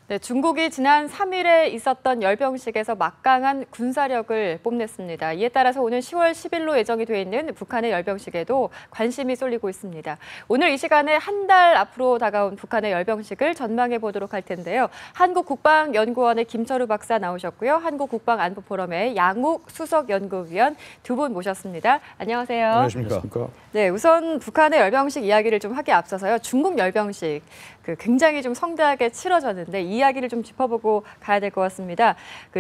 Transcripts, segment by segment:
네, 중국이 지난 3일에 있었던 열병식에서 막강한 군사력을 뽐냈습니다. 이에 따라서 오는 10월 10일로 예정이 돼 있는 북한의 열병식에도 관심이 쏠리고 있습니다. 오늘 이 시간에 한 달 앞으로 다가온 북한의 열병식을 전망해 보도록 할 텐데요. 한국국방연구원의 김철우 박사 나오셨고요. 한국국방안보포럼의 양욱 수석연구위원 두 분 모셨습니다. 안녕하세요. 안녕하십니까. 네, 우선 북한의 열병식 이야기를 좀 하기에 앞서서요. 중국 열병식 굉장히 좀 성대하게 치러졌는데 이 이야기를 좀 짚어보고 가야 될 것 같습니다.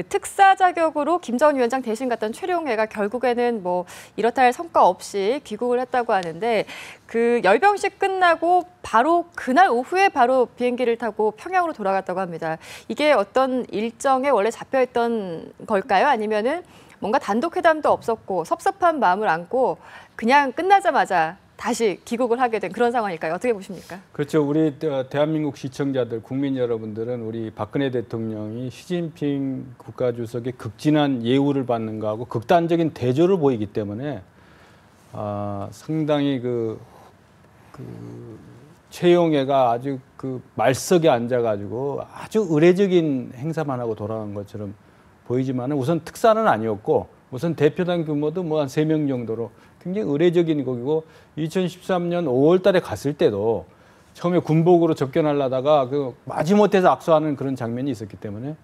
특사 자격으로 김 전 위원장 대신 갔던 최룡해가 결국에는 뭐 이렇다 할 성과 없이 귀국을 했다고 하는데 그 열병식 끝나고 바로 그날 오후에 바로 비행기를 타고 평양으로 돌아갔다고 합니다. 이게 어떤 일정에 원래 잡혀있던 걸까요? 아니면은 뭔가 단독 회담도 없었고 섭섭한 마음을 안고 그냥 끝나자마자 다시 귀국을 하게 된 그런 상황일까요? 어떻게 보십니까? 그렇죠. 우리 대한민국 시청자들, 국민 여러분들은 우리 박근혜 대통령이 시진핑 국가주석의 극진한 예우를 받는 거하고 극단적인 대조를 보이기 때문에 상당히 최용해가 아주 말석에 앉아가지고 아주 의례적인 행사만 하고 돌아간 것처럼 보이지만 우선 특사는 아니었고 우선 대표단 규모도 뭐 한 3명 정도로 굉장히 의례적인 곡이고 2013년 5월 달에 갔을 때도 처음에 군복으로 접견하려다가 마지못해서 악수하는 그런 장면이 있었기 때문에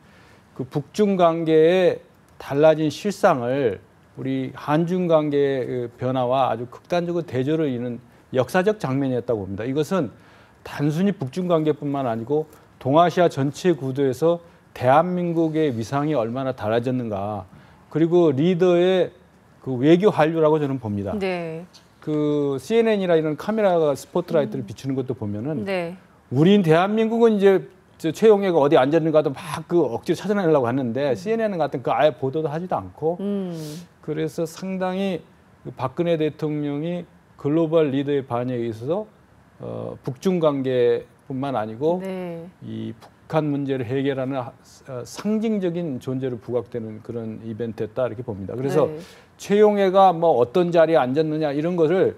북중 관계의 달라진 실상을 우리 한중 관계의 변화와 아주 극단적으로 대조를 이루는 역사적 장면이었다고 봅니다. 이것은 단순히 북중 관계뿐만 아니고 동아시아 전체 구도에서 대한민국의 위상이 얼마나 달라졌는가 그리고 리더의 외교 한류라고 저는 봅니다. 네. CNN이나 이런 카메라가 스포트라이트를 비추는 것도 보면은 네. 우린 대한민국은 이제 최용해가 어디 앉았는가도 막 억지로 찾아내려고 하는데 CNN 같은 아예 보도도 하지도 않고 그래서 상당히 박근혜 대통령이 글로벌 리더의 반영에 있어서 북중 관계뿐만 아니고 네. 이 북한 문제를 해결하는 상징적인 존재로 부각되는 그런 이벤트였다 이렇게 봅니다. 그래서 네. 최용해가 뭐 어떤 자리에 앉았느냐 이런 것을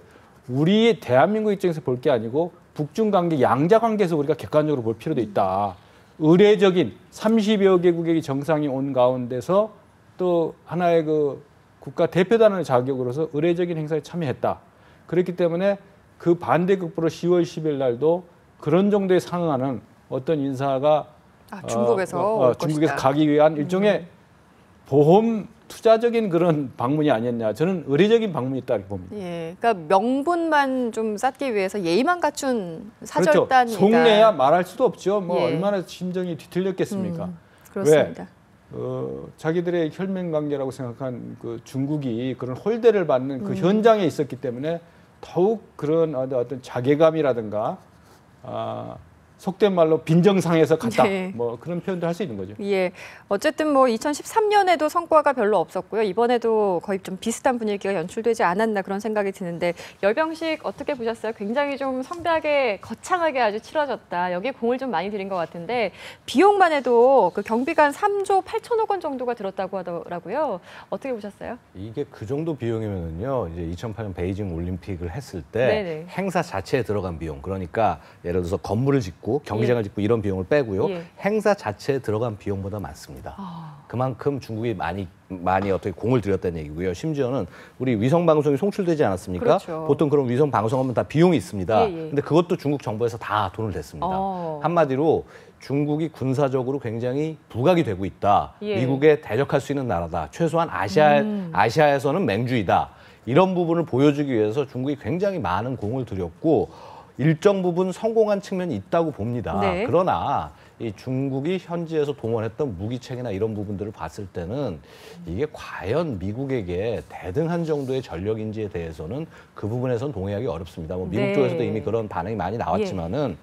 우리 대한민국 입장에서 볼 게 아니고 북중 관계 양자 관계에서 우리가 객관적으로 볼 필요도 있다. 의례적인 30여 개국의 정상이 온 가운데서 또 하나의 국가 대표단의 자격으로서 의례적인 행사에 참여했다. 그렇기 때문에 그 반대급부로 10월 10일 날도 그런 정도에 상응하는 어떤 인사가 중국에서 가기 위한 일종의 보험 투자적인 그런 방문이 아니었냐. 저는 의례적인 방문이 있다 이렇게 봅니다. 예, 그러니까 명분만 좀 쌓기 위해서 예의만 갖춘 사절단이다. 그렇죠. 속내야 말할 수도 없죠. 뭐 예. 얼마나 심정이 뒤틀렸겠습니까? 그렇습니다. 왜? 자기들의 혈맹 관계라고 생각한 중국이 그런 홀대를 받는 그 현장에 있었기 때문에 더욱 그런 어떤 자괴감이라든가 속된 말로 빈정상에서 갔다. 네. 뭐 그런 표현도 할 수 있는 거죠. 예, 어쨌든 뭐 2013년에도 성과가 별로 없었고요. 이번에도 거의 좀 비슷한 분위기가 연출되지 않았나 그런 생각이 드는데 열병식 어떻게 보셨어요? 굉장히 좀 성대하게 거창하게 아주 치러졌다. 여기에 공을 좀 많이 들인 것 같은데 비용만 해도 경비가 한 3조 8천억 원 정도가 들었다고 하더라고요. 어떻게 보셨어요? 이게 그 정도 비용이면은요. 이제 2008년 베이징 올림픽을 했을 때 네네. 행사 자체에 들어간 비용. 그러니까 예를 들어서 건물을 짓고 경기장을 짓고 이런 비용을 빼고요. 예. 행사 자체에 들어간 비용보다 많습니다. 그만큼 중국이 많이 어떻게 공을 들였다는 얘기고요. 심지어는 우리 위성 방송이 송출되지 않았습니까? 그렇죠. 보통 그런 위성 방송하면 다 비용이 있습니다. 예. 근데 그것도 중국 정부에서 다 돈을 댔습니다. 한마디로 중국이 군사적으로 굉장히 부각이 되고 있다. 예. 미국에 대적할 수 있는 나라다. 최소한 아시아에서는 맹주이다. 이런 부분을 보여주기 위해서 중국이 굉장히 많은 공을 들였고 일정 부분 성공한 측면이 있다고 봅니다. 네. 그러나 이 중국이 현지에서 동원했던 무기체계나 이런 부분들을 봤을 때는 이게 과연 미국에게 대등한 정도의 전력인지에 대해서는 그 부분에서는 동의하기 어렵습니다. 뭐 미국 네. 쪽에서도 이미 그런 반응이 많이 나왔지만은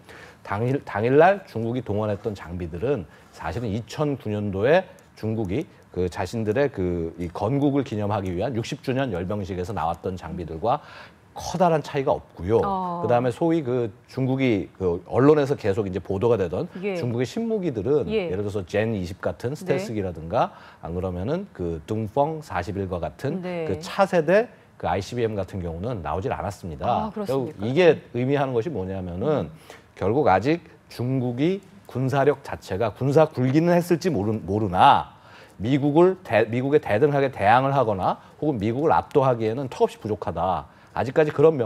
당일날 중국이 동원했던 장비들은 사실은 2009년도에 중국이 자신들의 이 건국을 기념하기 위한 60주년 열병식에서 나왔던 장비들과 커다란 차이가 없고요. 그다음에 소위 중국이 언론에서 계속 이제 보도가 되던 예. 중국의 신무기들은 예. 예를 들어서 젠 20 같은 스텔스기라든가 안 그러면은 둥펑 41과 같은 네. 차세대 ICBM 같은 경우는 나오질 않았습니다. 그렇습니까? 이게 의미하는 것이 뭐냐면은 결국 아직 중국이 군사력 자체가 군사 굴기는 했을지 모르나 미국에 대등하게 대항을 하거나 혹은 미국을 압도하기에는 턱없이 부족하다. 아직까지 그런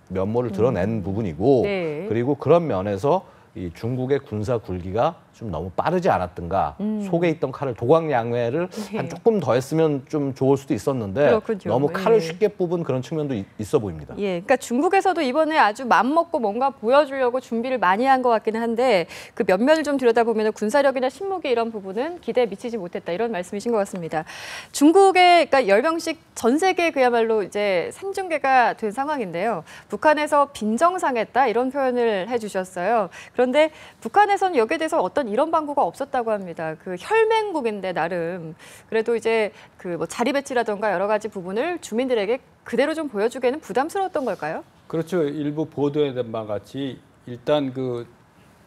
면모를 드러낸 부분이고 네. 그리고 그런 면에서 이 중국의 군사 굴기가 좀 너무 빠르지 않았던가 속에 있던 칼을 도광양회를 한 조금 더 했으면 좀 좋을 수도 있었는데 그렇군요. 너무 칼을 예. 쉽게 뽑은 그런 측면도 있어 보입니다. 예, 그러니까 중국에서도 이번에 아주 맘먹고 뭔가 보여주려고 준비를 많이 한 것 같기는 한데 그 면면을 좀 들여다보면 군사력이나 신무기 이런 부분은 기대에 미치지 못했다 이런 말씀이신 것 같습니다. 중국의 그러니까 열병식 전 세계 그야말로 이제 생중계가 된 상황인데요. 북한에서 빈정상했다 이런 표현을 해주셨어요. 그런데 북한에서는 여기에 대해서 어떤 이런 방구가 없었다고 합니다. 그 혈맹국인데 나름 그래도 이제 그 뭐 자리 배치라던가 여러 가지 부분을 주민들에게 그대로 좀 보여주기에는 부담스러웠던 걸까요? 그렇죠. 일부 보도에 된 바와 같이 일단 그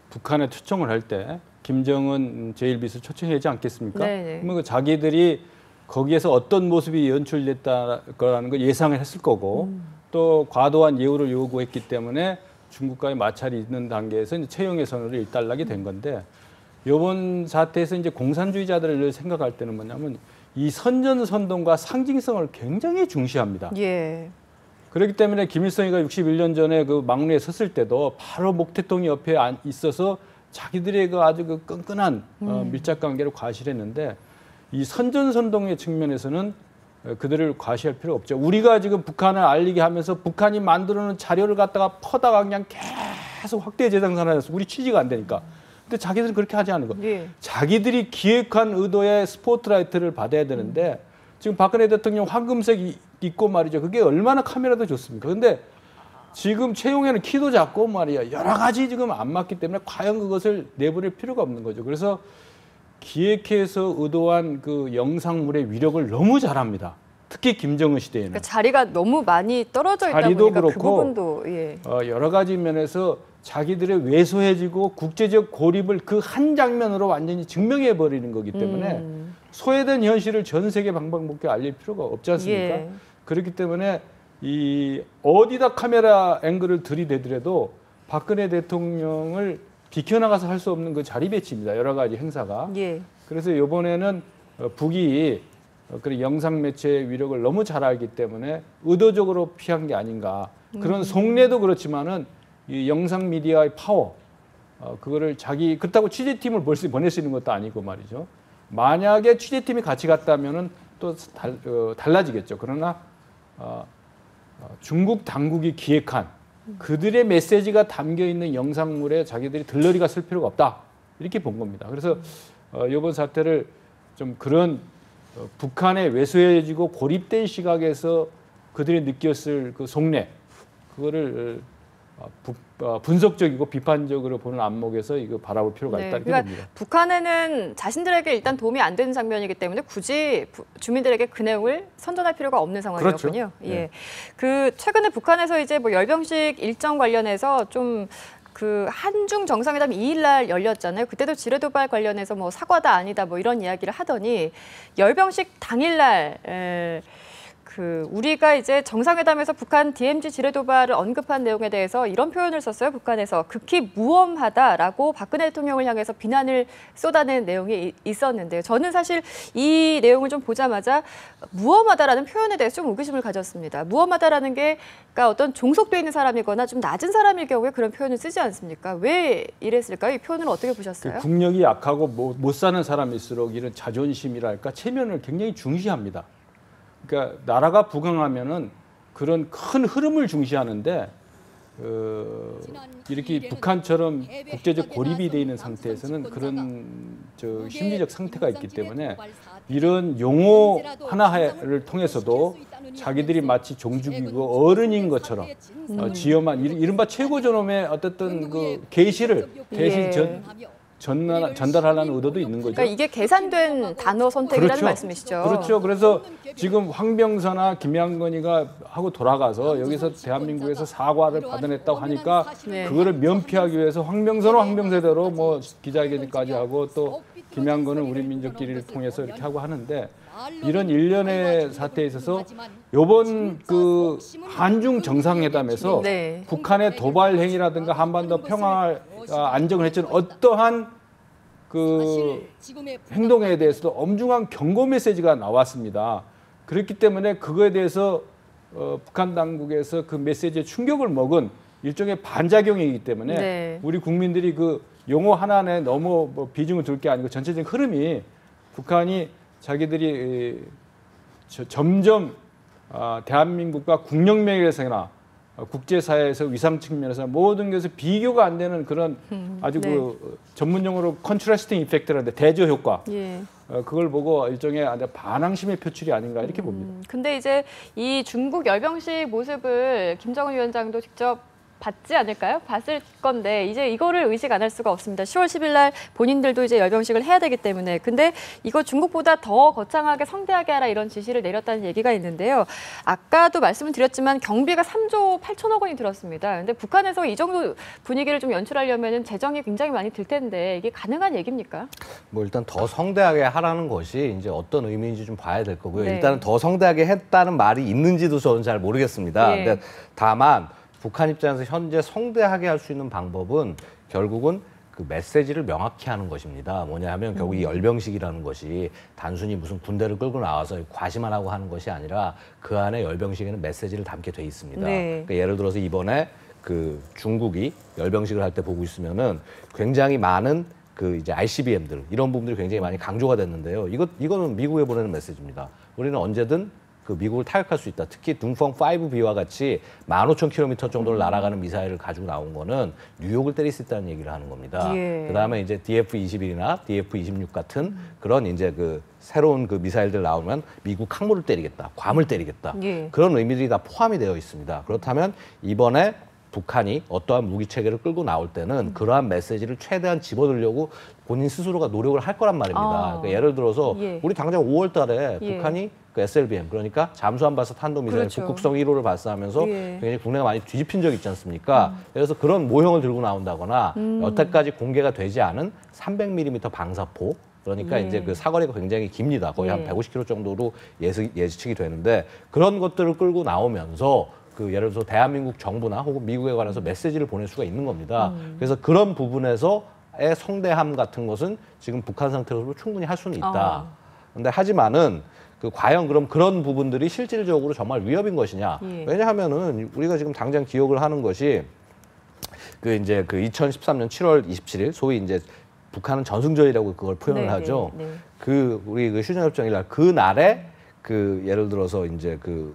북한에 초청을 할 때 김정은 제1비서 초청하지 않겠습니까? 네네. 그러면 그 자기들이 거기에서 어떤 모습이 연출됐다 거라는 걸 예상을 했을 거고 또 과도한 예우를 요구했기 때문에 중국과의 마찰이 있는 단계에서 이제 채용의 선언을 일단락이 된 건데 이번 사태에서 이제 공산주의자들을 생각할 때는 뭐냐면 이 선전선동과 상징성을 굉장히 중시합니다. 예. 그렇기 때문에 김일성이가 61년 전에 그 막루에 섰을 때도 바로 목 대통령 옆에 있어서 자기들의 그 아주 그 끈끈한 밀착 관계를 과시했는데 이 선전선동의 측면에서는 그들을 과시할 필요 없죠. 우리가 지금 북한을 알리게 하면서 북한이 만들어놓은 자료를 갖다가 퍼다가 그냥 계속 확대 재생산하면서 우리 취지가 안 되니까. 근데 자기들은 그렇게 하지 않은 거. 예. 자기들이 기획한 의도의 스포트라이트를 받아야 되는데 지금 박근혜 대통령 황금색 입고 말이죠. 그게 얼마나 카메라도 좋습니까? 근데 지금 채용에는 키도 작고 말이야. 여러 가지 지금 안 맞기 때문에 과연 그것을 내보낼 필요가 없는 거죠. 그래서 기획해서 의도한 그 영상물의 위력을 너무 잘합니다. 특히 김정은 시대에는. 그러니까 자리가 너무 많이 떨어져 있다 자리도 보니까 그 그렇고, 부분도 예. 여러 가지 면에서 자기들의 왜소해지고 국제적 고립을 그 한 장면으로 완전히 증명해 버리는 거기 때문에 소외된 현실을 전 세계 방방곡곡에 알릴 필요가 없지 않습니까? 예. 그렇기 때문에 이 어디다 카메라 앵글을 들이대더라도 박근혜 대통령을 비켜나가서 할 수 없는 그 자리 배치입니다. 여러 가지 행사가. 예. 그래서 이번에는 북이 그런 영상 매체의 위력을 너무 잘 알기 때문에 의도적으로 피한 게 아닌가. 그런 속내도 그렇지만은 이 영상 미디어의 파워, 그거를 그렇다고 취재팀을 보낼 수 있는 것도 아니고 말이죠. 만약에 취재팀이 같이 갔다면은 또 달라지겠죠. 그러나 중국 당국이 기획한 그들의 메시지가 담겨 있는 영상물에 자기들이 들러리가 쓸 필요가 없다. 이렇게 본 겁니다. 그래서 이번 사태를 좀 그런 북한에 왜소해지고 고립된 시각에서 그들이 느꼈을 그 속내, 그거를 분석적이고 비판적으로 보는 안목에서 이거 바라볼 필요가 있다. 이렇게 그러니까 봅니다. 북한에는 자신들에게 일단 도움이 안 되는 장면이기 때문에 굳이 주민들에게 그 내용을 선전할 필요가 없는 상황이었군요. 그렇죠. 예. 네. 그 최근에 북한에서 이제 뭐 열병식 일정 관련해서 좀 그 한중 정상회담이 2일 날 열렸잖아요. 그때도 지뢰도발 관련해서 뭐 사과다 아니다 뭐 이런 이야기를 하더니 열병식 당일 날 그 우리가 이제 정상회담에서 북한 DMZ 지뢰도발을 언급한 내용에 대해서 이런 표현을 썼어요. 북한에서 극히 무엄하다라고 박근혜 대통령을 향해서 비난을 쏟아낸 내용이 있었는데요. 저는 사실 이 내용을 좀 보자마자 무엄하다라는 표현에 대해서 좀 의구심을 가졌습니다. 무엄하다라는 게 그러니까 어떤 종속돼 있는 사람이거나 좀 낮은 사람일 경우에 그런 표현을 쓰지 않습니까? 왜 이랬을까요? 이 표현을 어떻게 보셨어요? 국력이 약하고 못 사는 사람일수록 이런 자존심이랄까 체면을 굉장히 중시합니다. 그러니까 나라가 부강하면은 그런 큰 흐름을 중시하는데 이렇게 북한처럼 국제적 고립이 돼 있는 상태에서는 그런 심리적 상태가 있기 때문에 이런 용어 하나를 통해서도 자기들이 마치 종주기고 어른인 것처럼 지엄한 이른바 최고존엄의 어떤 그 계시를 대신 전달하려는 의도도 있는 거죠. 그러니까 이게 계산된 단어 선택이라는 그렇죠. 말씀이시죠. 그렇죠. 그래서 지금 황병서나 김양건이가 하고 돌아가서 여기서 대한민국에서 사과를 받아냈다고 하니까 네. 그거를 면피하기 위해서 황병서는 황병서대로 뭐 기자회견까지 하고 또 김양건은 우리 민족끼리를 통해서 이렇게 하고 하는데 이런 일련의 사태에 있어서 이번 그 한중 정상회담에서 네. 북한의 도발 행위라든가 한반도 평화 안정을 해준 어떠한 그 행동에 대해서도 엄중한 경고 메시지가 나왔습니다. 그렇기 때문에 그거에 대해서 북한 당국에서 그 메시지에 충격을 먹은 일종의 반작용이기 때문에 네. 우리 국민들이 그 용어 하나에 너무 뭐 비중을 둘 게 아니고 전체적인 흐름이 북한이 자기들이 점점 대한민국과 국력 면에서나 국제사회에서 위상 측면에서 모든 것에 비교가 안 되는 그런 아주 네. 그 전문용어로 컨트라스팅 이펙트라는데 대조 효과. 예. 그걸 보고 일종의 반항심의 표출이 아닌가 이렇게 봅니다. 근데 이제 이 중국 열병식 모습을 김정은 위원장도 직접 봤지 않을까요? 봤을 건데 이제 이거를 의식 안 할 수가 없습니다. 10월 10일 날 본인들도 이제 열병식을 해야 되기 때문에. 근데 이거 중국보다 더 거창하게 성대하게 하라 이런 지시를 내렸다는 얘기가 있는데요. 아까도 말씀을 드렸지만 경비가 3조 8천억 원이 들었습니다. 근데 북한에서 이 정도 분위기를 좀 연출하려면 재정이 굉장히 많이 들 텐데 이게 가능한 얘기입니까? 뭐 일단 더 성대하게 하라는 것이 이제 어떤 의미인지 좀 봐야 될 거고요. 네. 일단은 더 성대하게 했다는 말이 있는지도 저는 잘 모르겠습니다. 예. 근데 다만 북한 입장에서 현재 성대하게 할 수 있는 방법은 결국은 그 메시지를 명확히 하는 것입니다. 뭐냐 하면 결국 이 열병식이라는 것이 단순히 무슨 군대를 끌고 나와서 과시만 하고 하는 것이 아니라 그 안에 열병식에는 메시지를 담게 돼 있습니다. 네. 그러니까 예를 들어서 이번에 그 중국이 열병식을 할 때 보고 있으면은 굉장히 많은 그 이제 ICBM들 이런 부분들이 굉장히 많이 강조가 됐는데요. 이거는 미국에 보내는 메시지입니다. 우리는 언제든 그 미국을 타격할 수 있다. 특히 둥펑 5B와 같이 15,000km 정도를 날아가는 미사일을 가지고 나온 거는 뉴욕을 때릴 수 있다는 얘기를 하는 겁니다. 예. 그다음에 이제 DF-21이나 DF-26 같은 그런 이제 그 새로운 그 미사일들 나오면 미국 항모를 때리겠다, 괌을 때리겠다. 예. 그런 의미들이 다 포함이 되어 있습니다. 그렇다면 이번에 북한이 어떠한 무기 체계를 끌고 나올 때는 그러한 메시지를 최대한 집어들려고 본인 스스로가 노력을 할 거란 말입니다. 그러니까 예를 들어서 예. 우리 당장 5월 달에 예. 북한이 그 SLBM 그러니까 잠수함 발사 탄도미사일 그렇죠. 북극성 1호를 발사하면서 예. 굉장히 국내가 많이 뒤집힌 적이 있지 않습니까? 그래서 그런 모형을 들고 나온다거나 여태까지 공개가 되지 않은 300mm 방사포 그러니까 예. 이제 그 사거리가 굉장히 깁니다. 거의 예. 한 150km 정도로 예측이 되는데 그런 것들을 끌고 나오면서 그 예를 들어서 대한민국 정부나 혹은 미국에 관해서 메시지를 보낼 수가 있는 겁니다. 그래서 그런 부분에서의 성대함 같은 것은 지금 북한 상태로서 충분히 할 수는 있다. 근데 하지만은 그 과연 그럼 그런 부분들이 실질적으로 정말 위협인 것이냐? 예. 왜냐하면은 우리가 지금 당장 기억을 하는 것이 그 이제 그 2013년 7월 27일 소위 이제 북한은 전승절이라고 그걸 표현을 네, 하죠. 네, 네. 그 우리 그 휴전협정일 날 그 날에 그 예를 들어서 이제 그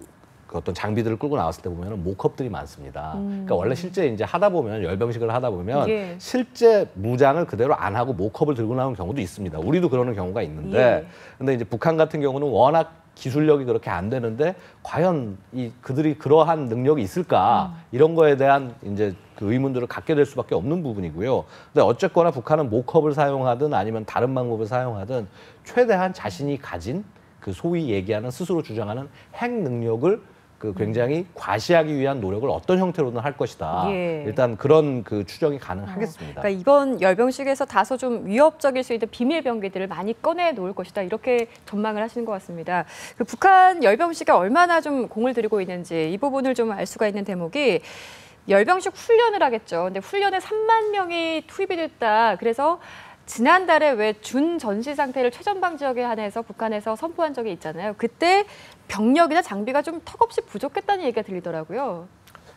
어떤 장비들을 끌고 나왔을 때 보면은 모컵들이 많습니다. 그러니까 원래 실제 이제 하다 보면 열병식을 하다 보면 예. 실제 무장을 그대로 안 하고 모컵을 들고 나오는 경우도 있습니다. 우리도 그러는 경우가 있는데, 예. 근데 이제 북한 같은 경우는 워낙 기술력이 그렇게 안 되는데 과연 그들이 그러한 능력이 있을까 이런 거에 대한 이제 그 의문들을 갖게 될 수밖에 없는 부분이고요. 근데 어쨌거나 북한은 모컵을 사용하든 아니면 다른 방법을 사용하든 최대한 자신이 가진 그 소위 얘기하는 스스로 주장하는 핵 능력을 그 굉장히 과시하기 위한 노력을 어떤 형태로든 할 것이다. 예. 일단 그런 그 추정이 가능하겠습니다. 그러니까 이번 열병식에서 다소 좀 위협적일 수 있는 비밀 병기들을 많이 꺼내 놓을 것이다. 이렇게 전망을 하시는 것 같습니다. 그 북한 열병식에 얼마나 좀 공을 들이고 있는지 이 부분을 좀 알 수가 있는 대목이 열병식 훈련을 하겠죠. 근데 훈련에 3만 명이 투입이 됐다. 그래서 지난달에 왜 준 전시 상태를 최전방 지역에 한해서 북한에서 선포한 적이 있잖아요. 그때 병력이나 장비가 좀 턱없이 부족했다는 얘기가 들리더라고요.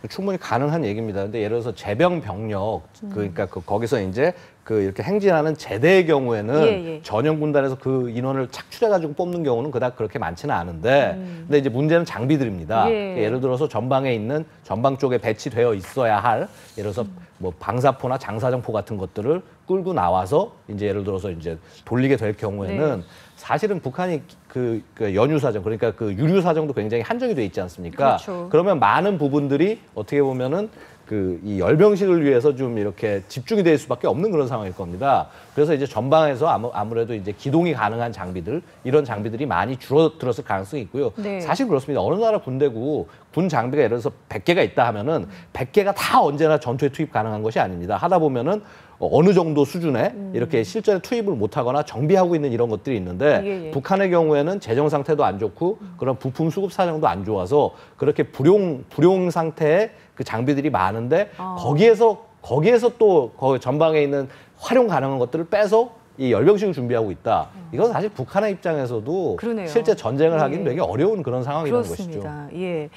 충분히 가능한 얘기입니다. 근데 예를 들어서 제병 병력 그러니까 거기서 이제 그 이렇게 행진하는 제대의 경우에는 예. 전용 군단에서 그 인원을 착출해 가지고 뽑는 경우는 그닥 그렇게 많지는 않은데 근데 이제 문제는 장비들입니다. 예. 예를 들어서 전방에 있는 전방 쪽에 배치되어 있어야 할 예를 들어서 뭐 방사포나 장사정포 같은 것들을 끌고 나와서 이제 예를 들어서 이제 돌리게 될 경우에는 사실은 북한이 그 연유사정 그러니까 그 유류사정도 굉장히 한정이 돼 있지 않습니까? 그렇죠. 그러면 많은 부분들이 어떻게 보면은 그 이 열병식을 위해서 좀 이렇게 집중이 될 수밖에 없는 그런 상황일 겁니다. 그래서 이제 전방에서 아무래도 이제 기동이 가능한 장비들 이런 장비들이 많이 줄어들었을 가능성이 있고요. 네. 사실 그렇습니다. 어느 나라 군대고 군 장비가 예를 들어서 100개가 있다 하면은 100개가 다 언제나 전투에 투입 가능한 것이 아닙니다. 하다 보면은 어느 정도 수준에 이렇게 실전에 투입을 못하거나 정비하고 있는 이런 것들이 있는데 예, 예. 북한의 경우에는 재정 상태도 안 좋고 그런 부품 수급 사정도 안 좋아서 그렇게 불용 상태의 그 장비들이 많은데 거기에서 또 거기 전방에 있는 활용 가능한 것들을 빼서 이 열병식을 준비하고 있다. 이건 사실 북한의 입장에서도 그러네요. 실제 전쟁을 하기는 예. 되게 어려운 그런 상황이라는 것이죠. 그렇습니다. 예.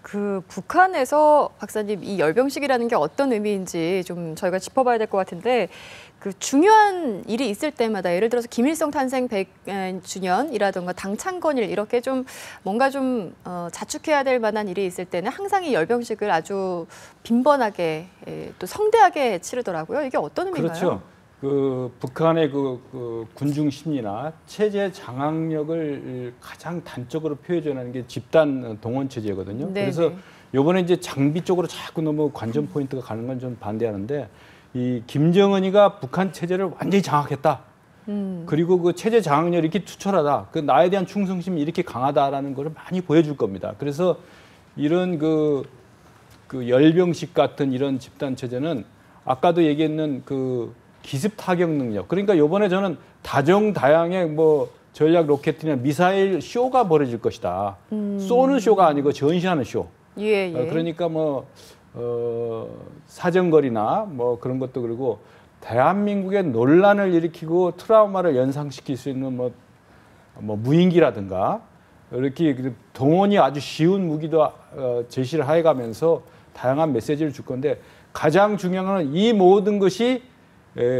그 북한에서 박사님 이 열병식이라는 게 어떤 의미인지 좀 저희가 짚어봐야 될 것 같은데 그 중요한 일이 있을 때마다 예를 들어서 김일성 탄생 100주년이라든가 당창건일 이렇게 좀 뭔가 좀 자축해야 될 만한 일이 있을 때는 항상 이 열병식을 아주 빈번하게 또 성대하게 치르더라고요. 이게 어떤 의미인가요? 그렇죠. 그 북한의 그 군중 심리나 체제 장악력을 가장 단적으로 표현하는 게 집단 동원 체제거든요. 네네. 그래서 이번에 이제 장비 쪽으로 자꾸 너무 관전 포인트가 가는 건 좀 반대하는데 이 김정은이가 북한 체제를 완전히 장악했다. 그리고 그 체제 장악력이 이렇게 투철하다. 그 나에 대한 충성심이 이렇게 강하다라는 걸 많이 보여줄 겁니다. 그래서 이런 그 열병식 같은 이런 집단 체제는 아까도 얘기했는 그 기습 타격 능력. 그러니까 이번에 저는 다정다양의 뭐 전략 로켓이나 미사일 쇼가 벌어질 것이다. 쏘는 쇼가 아니고 전시하는 쇼. 예, 예. 그러니까 뭐 사정거리나 뭐 그런 것도 그리고 대한민국의 논란을 일으키고 트라우마를 연상시킬 수 있는 뭐 무인기라든가 이렇게 동원이 아주 쉬운 무기도 제시를 해가면서 다양한 메시지를 줄 건데 가장 중요한 건 이 모든 것이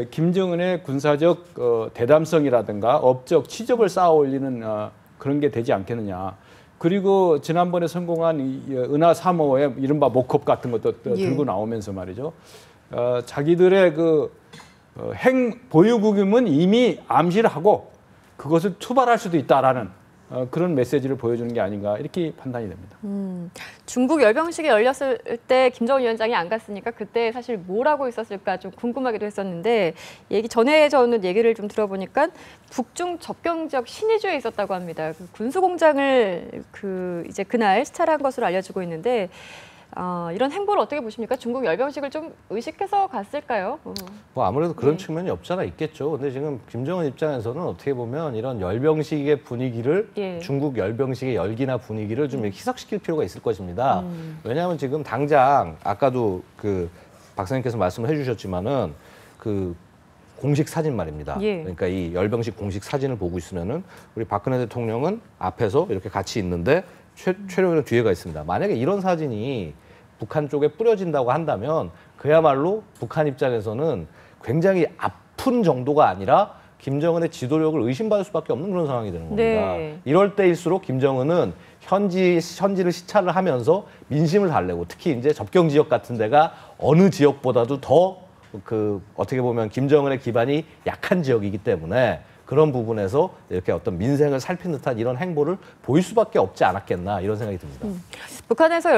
김정은의 군사적 대담성이라든가 업적, 치적을 쌓아 올리는 그런 게 되지 않겠느냐. 그리고 지난번에 성공한 은하 3호의 이른바 모컵 같은 것도 들고 나오면서 말이죠. 자기들의 그 보유국임은 이미 암시를 하고 그것을 투발할 수도 있다라는 그런 메시지를 보여주는 게 아닌가 이렇게 판단이 됩니다. 중국 열병식이 열렸을 때 김정은 위원장이 안 갔으니까 그때 사실 뭘 하고 있었을까 좀 궁금하기도 했었는데 전에 저는 얘기를 좀 들어보니까 북중 접경 지역 신의주에 있었다고 합니다. 그 군수공장을 이제 그날 시찰한 것으로 알려지고 있는데 이런 행보를 어떻게 보십니까? 중국 열병식을 좀 의식해서 갔을까요? 뭐 아무래도 그런 네. 측면이 없지 않아 있겠죠. 근데 지금 김정은 입장에서는 어떻게 보면 이런 열병식의 분위기를 예. 중국 열병식의 열기나 분위기를 좀 이렇게 희석시킬 필요가 있을 것입니다. 왜냐하면 지금 당장 아까도 그 박사님께서 말씀을 해주셨지만은 그 공식 사진 말입니다. 예. 그러니까 이 열병식 공식 사진을 보고 있으면은 우리 박근혜 대통령은 앞에서 이렇게 같이 있는데 최룡이는 뒤에가 있습니다. 만약에 이런 사진이 북한 쪽에 뿌려진다고 한다면 그야말로 북한 입장에서는 굉장히 아픈 정도가 아니라 김정은의 지도력을 의심받을 수밖에 없는 그런 상황이 되는 겁니다. 네. 이럴 때일수록 김정은은 현지를 시찰을 하면서 민심을 달래고 특히 이제 접경 지역 같은 데가 어느 지역보다도 더 어떻게 보면 김정은의 기반이 약한 지역이기 때문에 그런 부분에서 이렇게 어떤 민생을 살핀 듯한 이런 행보를 보일 수밖에 없지 않았겠나 이런 생각이 듭니다. 북한에서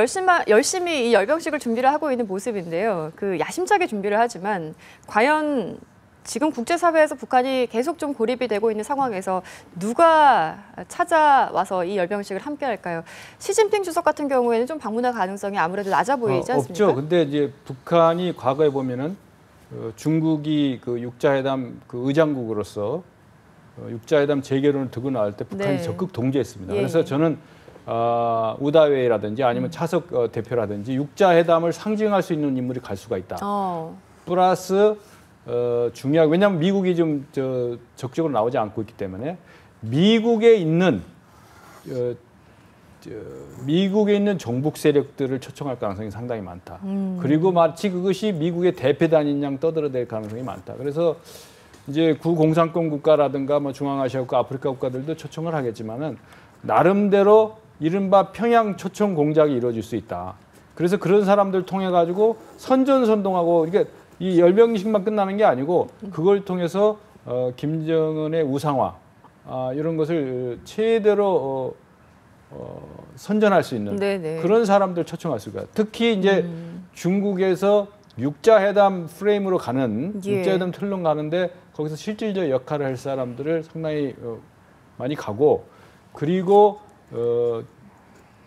열심히 이 열병식을 준비를 하고 있는 모습인데요. 그 야심차게 준비를 하지만 과연 지금 국제사회에서 북한이 계속 좀 고립이 되고 있는 상황에서 누가 찾아와서 이 열병식을 함께 할까요? 시진핑 주석 같은 경우에는 좀 방문할 가능성이 아무래도 낮아 보이지 않습니까? 없죠. 근데 이제 북한이 과거에 보면은 중국이 그 육자회담 그 의장국으로서 육자회담 재개론을 들고 나올 때 북한이 네. 적극 동조했습니다. 예. 그래서 저는 우다웨이라든지 아니면 차석 대표라든지 육자회담을 상징할 수 있는 인물이 갈 수가 있다. 플러스 중요하고 왜냐하면 미국이 좀 적극적으로 나오지 않고 있기 때문에 미국에 있는 종북 세력들을 초청할 가능성이 상당히 많다. 그리고 마치 그것이 미국의 대패단인 양 떠들어댈 가능성이 많다. 그래서 이제 구공산권 국가라든가 뭐 중앙아시아 국가, 아프리카 국가들도 초청을 하겠지만은 나름대로 이른바 평양 초청 공작이 이루어질 수 있다. 그래서 그런 사람들 통해 가지고 선전선동하고 이게 이 열병식만 끝나는 게 아니고 그걸 통해서 김정은의 우상화 이런 것을 최대로 선전할 수 있는 네네. 그런 사람들 초청할 수가. 특히 이제 중국에서 육자회담 프레임으로 가는 예. 육자회담 틀로 가는데 거기서 실질적 역할을 할 사람들을 상당히 많이 가고 그리고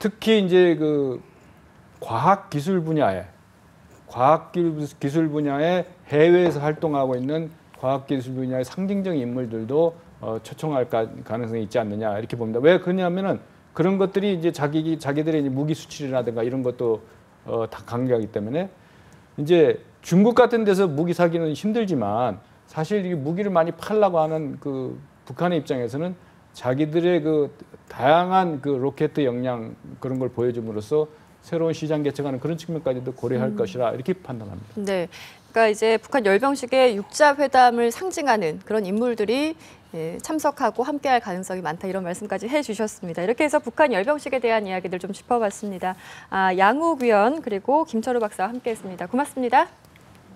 특히 이제 그 과학 기술 분야에 과학기술 분야에 해외에서 활동하고 있는 과학기술 분야의 상징적인 인물들도 초청할 가능성이 있지 않느냐 이렇게 봅니다. 왜 그러냐면은 그런 것들이 이제 자기들의 이제 무기 수출이라든가 이런 것도 다 관계하기 때문에 이제 중국 같은 데서 무기 사기는 힘들지만 사실 이 무기를 많이 팔려고 하는 그 북한의 입장에서는 자기들의 그 다양한 그 로켓 역량 그런 걸 보여줌으로써 새로운 시장 개척하는 그런 측면까지도 고려할 것이라 이렇게 판단합니다. 네. 그러니까 이제 북한 열병식에 육자 회담을 상징하는 그런 인물들이 참석하고 함께할 가능성이 많다 이런 말씀까지 해주셨습니다. 이렇게 해서 북한 열병식에 대한 이야기들 좀 짚어봤습니다. 양욱 위원 그리고 김철우 박사와 함께했습니다. 고맙습니다.